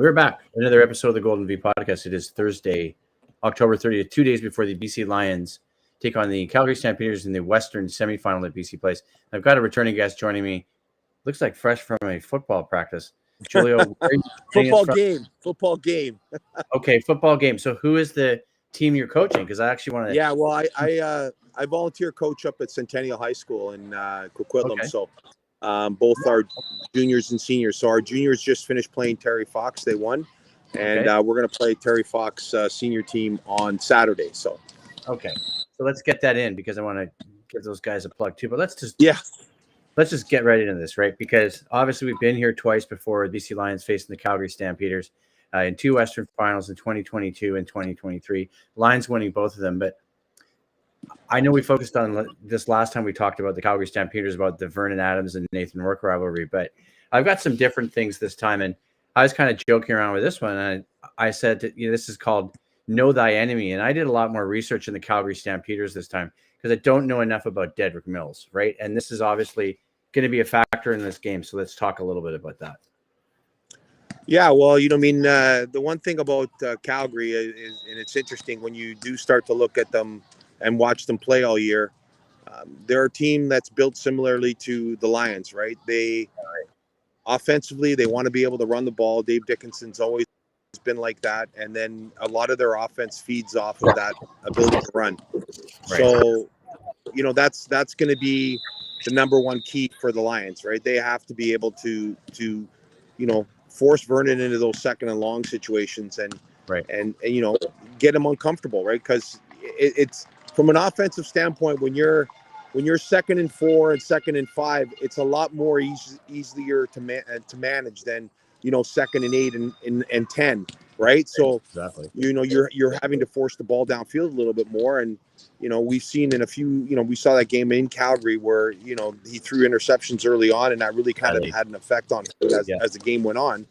We're back. Another episode of the Golden V podcast. It is Thursday, October 30th, 2 days before the BC Lions take on the Calgary Stampeders in the Western semifinal at BC Place. I've got a returning guest joining me. Looks like fresh from a football practice. Giulio, football game. Okay, football game. So who is the team you're coaching? Because I actually want to. Yeah, well, I volunteer coach up at Centennial High School in Coquitlam. Okay. So both our juniors and seniors. So our juniors just finished playing Terry Fox. They won. And we're going to play Terry Fox senior team on Saturday. So let's get that in because I want to give those guys a plug too. But let's just get right into this, right? Because obviously we've been here twice before. BC Lions facing the Calgary Stampeders in two Western finals in 2022 and 2023. Lions winning both of them. But I know we focused on this last time we talked about the Calgary Stampeders, about the Vernon Adams and Nathan Rourke rivalry. But I've got some different things this time. And I was kind of joking around with this one. And I said that, this is called Know Thy Enemy. And I did a lot more research in the Calgary Stampeders this time because I don't know enough about Dedrick Mills, right? And this is obviously going to be a factor in this game. So let's talk a little bit about that. Yeah, well, the one thing about Calgary is, and it's interesting when you do start to look at them and watch them play all year, they're a team that's built similarly to the Lions, right? Offensively, they want to be able to run the ball. Dave Dickinson's always been like that. And then a lot of their offense feeds off of that ability to run. Right. So, that's going to be the number one key for the Lions, right? They have to be able to force Vernon into those second and long situations and get him uncomfortable, right? Because it's from an offensive standpoint, when you're 2nd and 4 and 2nd and 5, it's a lot more easier to manage than 2nd and 8 and 10, right? So exactly. You're having to force the ball downfield a little bit more, and we've seen in a few, we saw that game in Calgary where he threw interceptions early on, and that really kind of had an effect on him as the game went on.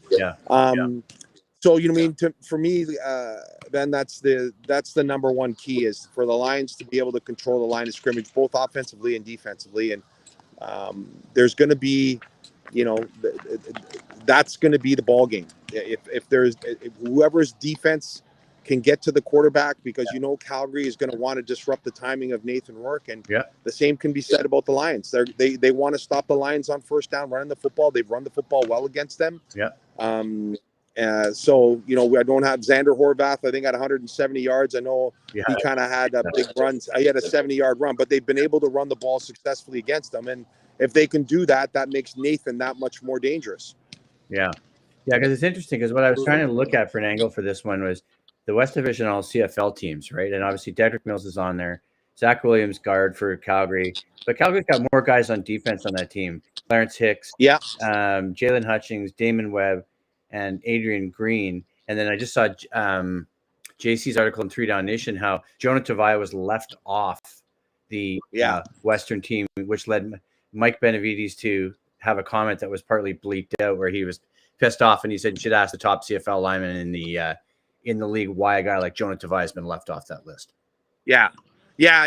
So for me, Ben, that's the number one key is for the Lions to be able to control the line of scrimmage, both offensively and defensively. And there's going to be, that's going to be the ball game. If whoever's defense can get to the quarterback, because Calgary is going to want to disrupt the timing of Nathan Rourke, and the same can be said about the Lions. They want to stop the Lions on first down, running the football. They've run the football well against them. So I don't have Xander Horvath. I think at 170 yards. I know he kind of had big runs. He had a 70-yard run, but they've been able to run the ball successfully against them. And if they can do that, that makes Nathan that much more dangerous. Yeah, because it's interesting because what I was trying to look at for an angle for this one was the West Division all CFL teams, right? And obviously Dedrick Mills is on there. Zach Williams, guard for Calgary. But Calgary's got more guys on defense on that team. Clarence Hicks, Jalen Hutchings, Damon Webb, and Adrian Green. And then I just saw JC's article in 3 Down Nation how Jonah Tavai was left off the Western team, which led Mike Benavides to have a comment that was partly bleeped out where he was pissed off, and he said you should ask the top CFL lineman in the league why a guy like Jonah Tavai has been left off that list. I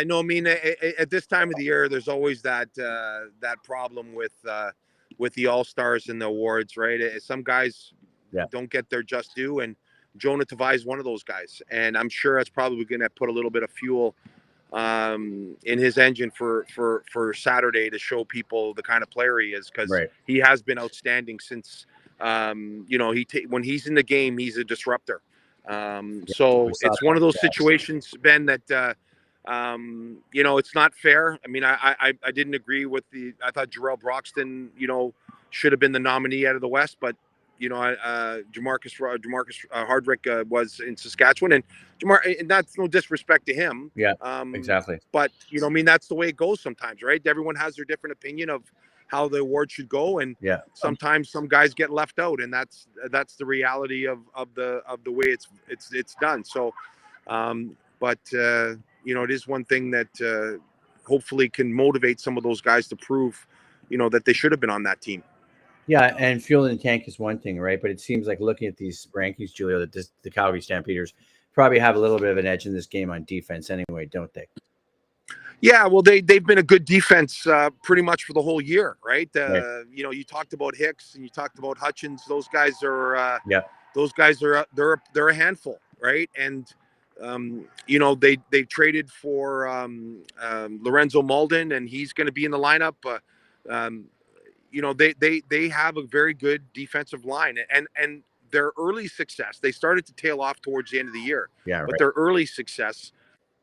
know. I mean, at this time of the year, there's always that problem with the All-Stars and the awards, right? Some guys don't get their just due, and Jonah Tavai is one of those guys, and I'm sure that's probably going to put a little bit of fuel in his engine for Saturday to show people the kind of player he is, because he has been outstanding since when he's in the game, he's a disruptor. So it's one of those situations, Ben, that it's not fair. I mean, I didn't agree with I thought Jarrell Broxton should have been the nominee out of the West, but Jamarcus Hardrick was in Saskatchewan, and and that's no disrespect to him. Exactly. But that's the way it goes sometimes, right? Everyone has their different opinion of how the award should go, and sometimes some guys get left out, and that's the reality of the way it's done. So, it is one thing that hopefully can motivate some of those guys to prove, that they should have been on that team. Yeah, and fuel in the tank is one thing, right? But it seems like looking at these rankings, Giulio, that the Calgary Stampeders probably have a little bit of an edge in this game on defense anyway, don't they? Yeah, well, they've been a good defense pretty much for the whole year, right? You talked about Hicks and you talked about Hutchins. Those guys are those guys are they're a handful, right? And they traded for Lorenzo Malden, and he's going to be in the lineup. They have a very good defensive line, and their early success, they started to tail off towards the end of the year. Yeah, but right. Their early success,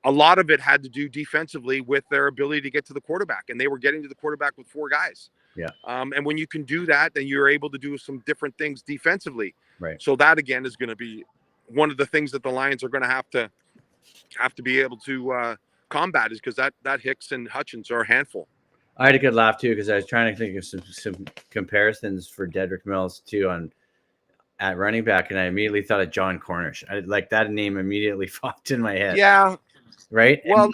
a lot of it had to do defensively with their ability to get to the quarterback, and they were getting to the quarterback with 4 guys. Yeah. And when you can do that, then you're able to do some different things defensively. Right. So that again is going to be one of the things that the Lions are going to have to be able to combat, is because that Hicks and Hutchins are a handful. I had a good laugh too, because I was trying to think of some comparisons for Dedrick Mills too at running back, and I immediately thought of John Cornish. Like that name immediately popped in my head. Yeah. Right. Well,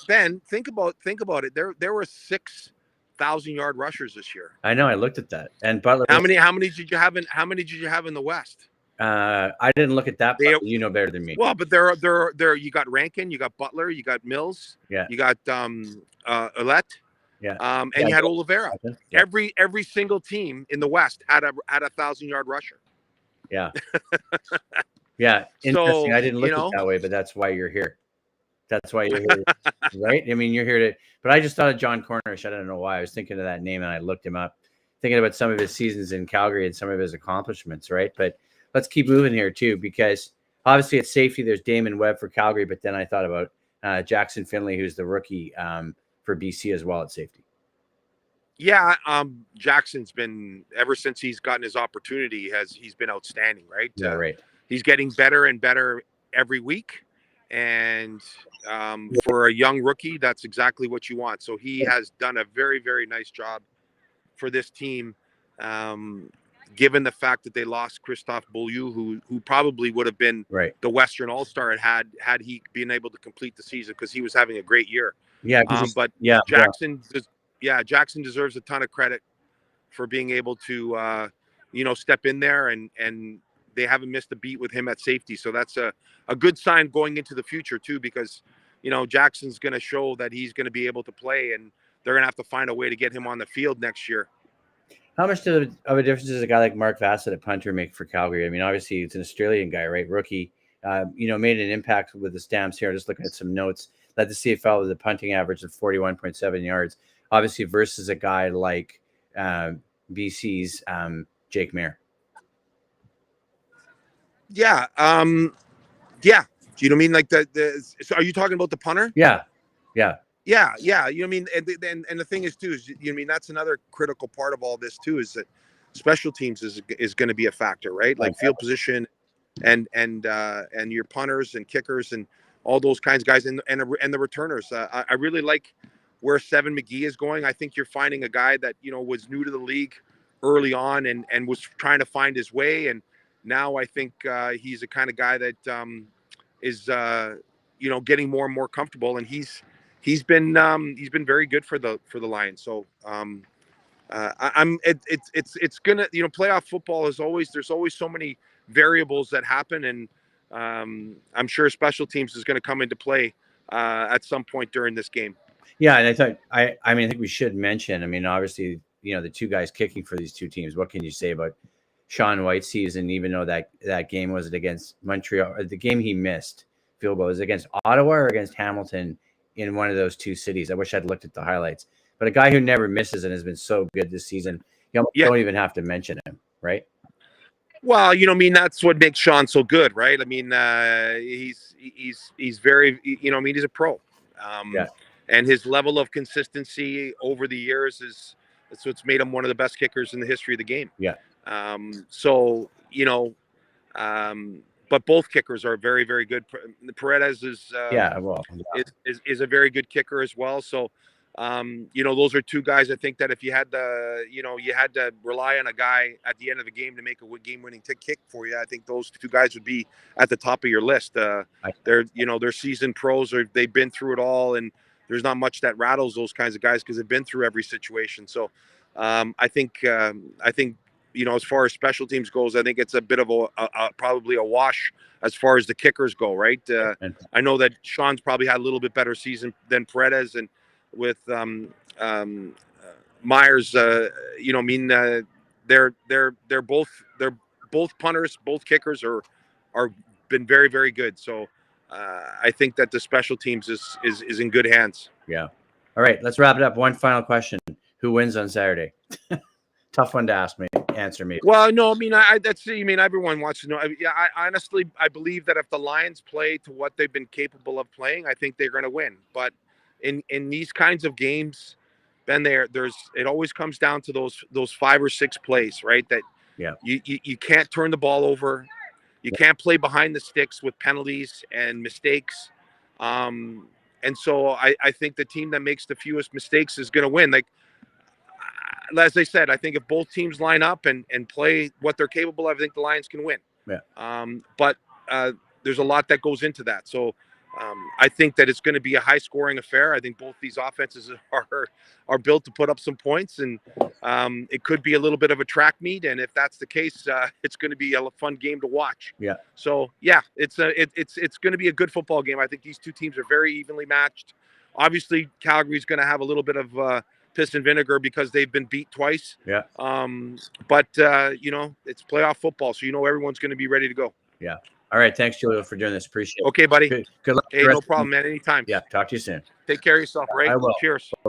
Ben, think about it. There were 6,000-yard rushers this year. I know. I looked at that. And Butler. How many did you have in the West? I didn't look at that. But you know better than me. Well, but there. You got Rankin, you got Butler, you got Mills. Yeah. You got Ouellette. Yeah. And you had Oliveira. Yeah. Every single team in the West had a 1,000-yard rusher. Yeah. Yeah. Interesting. I didn't look at it that way, but that's why you're here. That's why you're here, right? I mean, you're here to. But I just thought of John Cornish. I don't know why. I was thinking of that name, and I looked him up, thinking about some of his seasons in Calgary and some of his accomplishments, right? But let's keep moving here too, because obviously at safety there's Damon Webb for Calgary, but then I thought about Jackson Finley, who's the rookie for BC as well at safety. Yeah, Jackson's been, ever since he's gotten his opportunity, he's been outstanding, right? Yeah, right. He's getting better and better every week, and for a young rookie, that's exactly what you want. So he has done a very, very nice job for this team, given the fact that they lost Christophe Beaulieu, who probably would have been the Western All-Star had he been able to complete the season, because he was having a great year. Yeah, but Jackson deserves a ton of credit for being able to step in there, and they haven't missed a beat with him at safety. So that's a good sign going into the future too, because Jackson's going to show that he's going to be able to play, and they're going to have to find a way to get him on the field next year. How much of a difference does a guy like Mark Vassett at punter make for Calgary? I mean, obviously it's an Australian guy, right? Rookie, made an impact with the Stamps here. Just looking at some notes, led the CFL with a punting average of 41.7 yards. Obviously versus a guy like BC's Jake Mayer. Yeah. Yeah. Do you know what I mean? Like so are you talking about the punter? Yeah. Yeah. Yeah. Yeah. You know what I mean? And the thing is too, is, that's another critical part of all this too, is that special teams is going to be a factor, right? Like field position and your punters and kickers and all those kinds of guys and the returners. I really like where Seven McGee is going. I think you're finding a guy that, was new to the league early on and was trying to find his way. And now I think he's the kind of guy that is getting more and more comfortable, and he's been very good for the Lions. So it's gonna, playoff football is there's always so many variables that happen, and I'm sure special teams is going to come into play at some point during this game. Yeah, and I think we should mention. I mean, obviously, the two guys kicking for these two teams. What can you say about Sean White's season? Even though that game was against Montreal, the game he missed field goal was against Ottawa or against Hamilton in one of those two cities. I wish I'd looked at the highlights. But a guy who never misses and has been so good this season, you don't even have to mention him, right? Well, that's what makes Sean so good, right? I mean, he's very, he's a pro. And his level of consistency over the years that's what's made him one of the best kickers in the history of the game. Yeah. But both kickers are very, very good. Paredes is a very good kicker as well. So, those are two guys I think that if you had you had to rely on a guy at the end of the game to make a game-winning kick for you, I think those two guys would be at the top of your list. They're seasoned pros, or they've been through it all, and there's not much that rattles those kinds of guys because they've been through every situation. So, I think as far as special teams goes, I think it's a bit of probably a wash as far as the kickers go, right? I know that Sean's probably had a little bit better season than Paredes, and with Myers, they're both punters, both kickers are been very, very good. So I think that the special teams is in good hands. Yeah. All right, let's wrap it up. One final question: who wins on Saturday? Tough one to answer me. Well, no, I mean, everyone wants to know. I honestly, I believe that if the Lions play to what they've been capable of playing, I think they're going to win. But in these kinds of games, Ben, it always comes down to those 5 or 6 plays, right? That you can't turn the ball over, you can't play behind the sticks with penalties and mistakes. And so I think the team that makes the fewest mistakes is going to win. Like, as I said, I think if both teams line up and play what they're capable of, I think the Lions can win. Yeah. But there's a lot that goes into that. So I think that it's going to be a high-scoring affair. I think both these offenses are built to put up some points, and it could be a little bit of a track meet. And if that's the case, it's going to be a fun game to watch. Yeah. So yeah, it's going to be a good football game. I think these two teams are very evenly matched. Obviously, Calgary's going to have a little bit of piss and vinegar because they've been beat twice. Yeah. But it's playoff football, so everyone's going to be ready to go. Yeah. All right. Thanks, Giulio, for doing this. Appreciate it. Okay, buddy. Good luck. Hey, no problem, man. Anytime. Yeah. Talk to you soon. Take care of yourself, right? I will. Cheers.